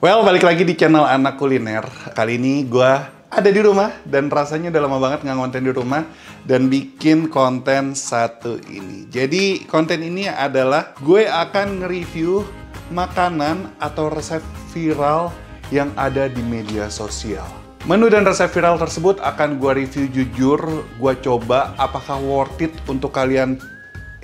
Well, balik lagi di channel Anak Kuliner. Kali ini gue ada di rumah dan rasanya udah lama banget nggak konten di rumah dan bikin konten satu ini. Jadi konten ini adalah gue akan nge-review makanan atau resep viral yang ada di media sosial. Menu dan resep viral tersebut akan gue review jujur, gue coba apakah worth it untuk kalian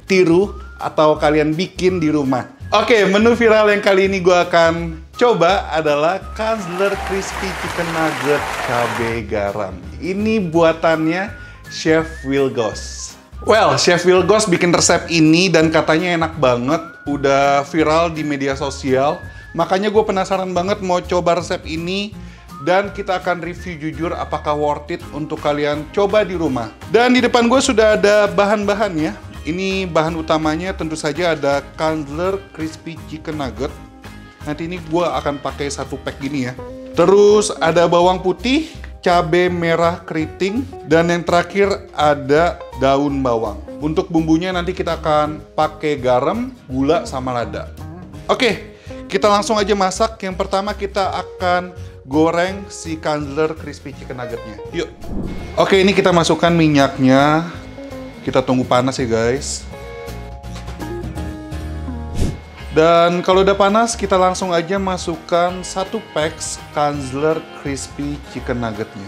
tiru atau kalian bikin di rumah. Oke, menu viral yang kali ini gue akan coba adalah Kanzler Crispy Chicken Nugget cabe garam. Ini buatannya Chef Wilgos. Well, Chef Wilgos bikin resep ini dan katanya enak banget, udah viral di media sosial. Makanya gue penasaran banget mau coba resep ini dan kita akan review jujur apakah worth it untuk kalian coba di rumah. Dan di depan gue sudah ada bahan-bahannya. Ini bahan utamanya tentu saja ada Kanzler Crispy Chicken Nugget. Nanti ini gue akan pakai satu pack gini ya. Terus ada bawang putih, cabai merah keriting, dan yang terakhir ada daun bawang. Untuk bumbunya nanti kita akan pakai garam, gula, sama lada. Oke, kita langsung aja masak. Yang pertama kita akan goreng si Kanzler Crispy Chicken Nuggetnya. Yuk. Oke, ini kita masukkan minyaknya. Kita tunggu panas ya guys. Dan kalau udah panas, kita langsung aja masukkan satu pack Kanzler Crispy Chicken Nuggetnya.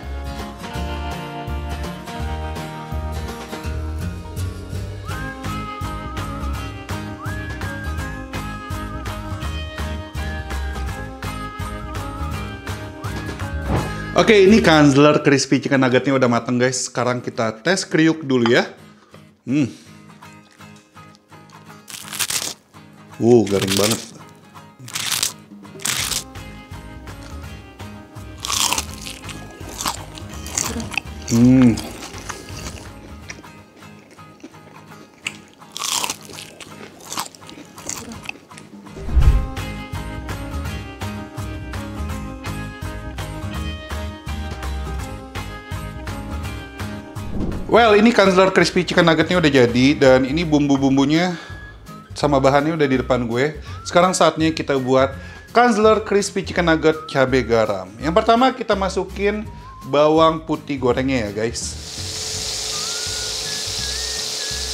Oke, ini Kanzler Crispy Chicken Nuggetnya udah mateng guys. Sekarang kita tes kriuk dulu ya. Garing banget. Well, ini Kanzler Crispy Chicken Nuggetnya udah jadi dan ini bumbu-bumbunya sama bahannya udah di depan gue. Sekarang saatnya kita buat Kanzler Crispy Chicken Nugget cabai garam. Yang pertama kita masukin bawang putih gorengnya ya guys.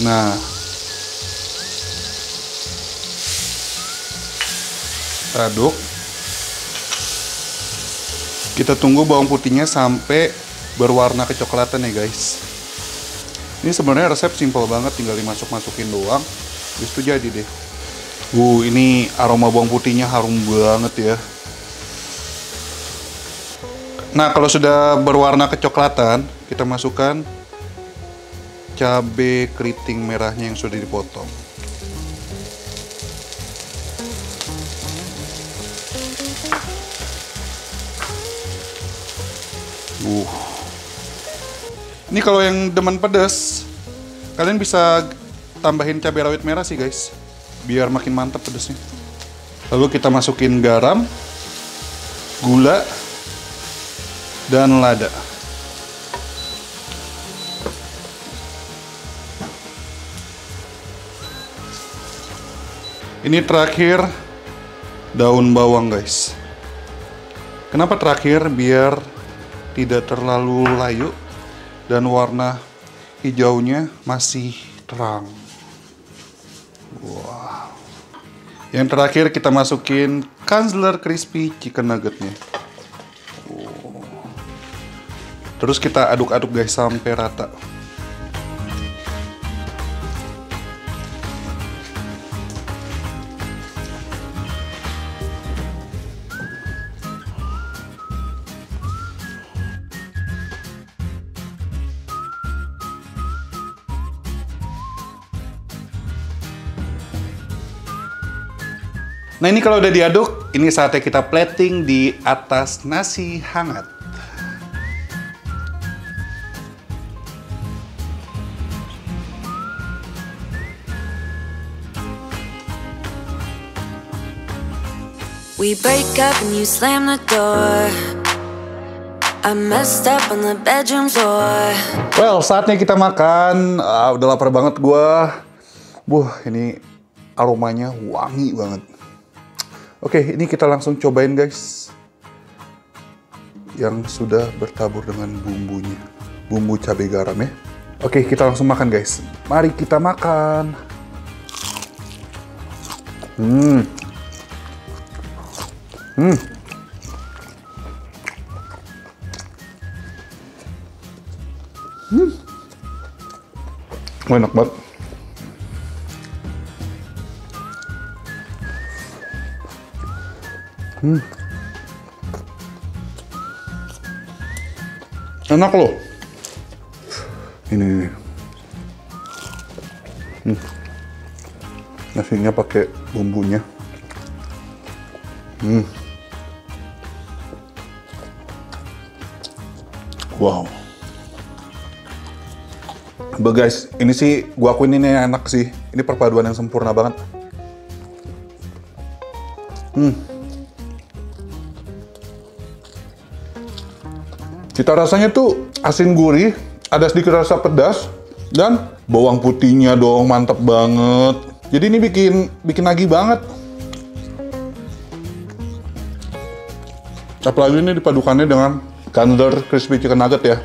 Nah, aduk. Kita tunggu bawang putihnya sampai berwarna kecoklatan ya guys. Ini sebenarnya resep simple banget, tinggal dimasuk-masukin doang. Habis itu jadi deh. Ini aroma bawang putihnya harum banget ya. Nah, kalau sudah berwarna kecoklatan, kita masukkan cabai keriting merahnya yang sudah dipotong. Ini kalau yang demen pedas, kalian bisa tambahin cabai rawit merah sih guys, biar makin mantap pedasnya. Lalu kita masukin garam, gula, dan lada. Ini terakhir daun bawang guys. Kenapa terakhir? Biar tidak terlalu layu dan warna hijaunya masih terang. Wow. Yang terakhir kita masukin Kanzler Crispy Chicken Nuggetnya. Terus kita aduk-aduk guys sampai rata. Nah, ini kalau udah diaduk, ini saatnya kita plating di atas nasi hangat. We break up and you slam the door. I messed up on the bedroom floor. Well, saatnya kita makan. Udah lapar banget gua. Ini aromanya wangi banget. Oke, ini kita langsung cobain guys. Yang sudah bertabur dengan bumbunya. Bumbu cabai garam ya. Oke, kita langsung makan guys. Mari kita makan. Enak banget. Enak loh. Ini. Nasinya pakai bumbunya. Wow. Guys, ini sih gua akuin ini enak sih. Ini perpaduan yang sempurna banget. Cita rasanya tuh asin gurih, ada sedikit rasa pedas, dan bawang putihnya dong mantep banget. Jadi ini bikin nagih banget. Apalagi ini dipadukannya dengan Candler Crispy Chicken Nugget ya.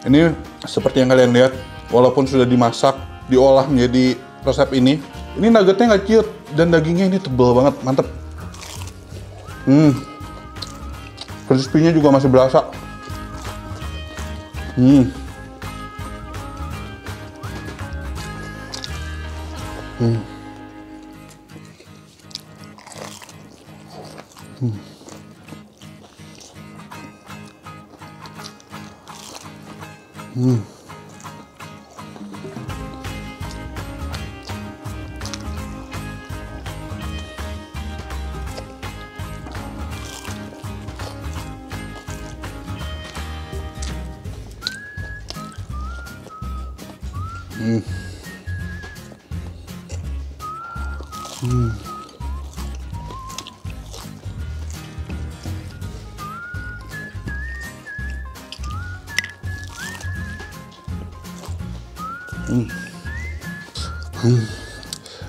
Ini seperti yang kalian lihat, walaupun sudah dimasak, diolah menjadi resep ini nuggetnya nggak ciut dan dagingnya ini tebal banget, mantep. Crispy-nya juga masih berasa.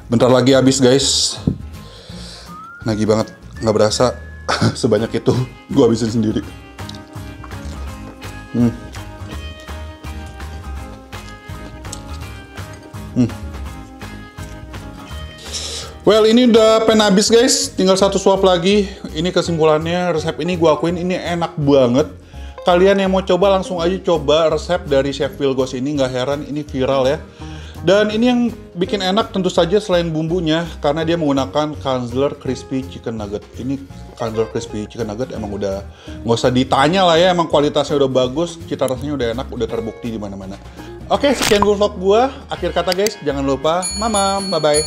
Bentar lagi habis guys. Nagih banget, nggak berasa sebanyak itu gua habisin sendiri. Well, ini udah pengen habis guys, tinggal satu suap lagi. Ini kesimpulannya, resep ini gua akuin ini enak banget. Kalian yang mau coba langsung aja coba resep dari Chef Wilgos ini, nggak heran ini viral ya. Dan ini yang bikin enak tentu saja selain bumbunya, karena dia menggunakan Candler Crispy Chicken Nugget. Ini Candler Crispy Chicken Nugget emang udah nggak usah ditanya lah ya, emang kualitasnya udah bagus, cita rasanya udah enak, udah terbukti di mana-mana. Oke, sekian dulu vlog gua. Akhir kata guys, jangan lupa mamam, bye bye.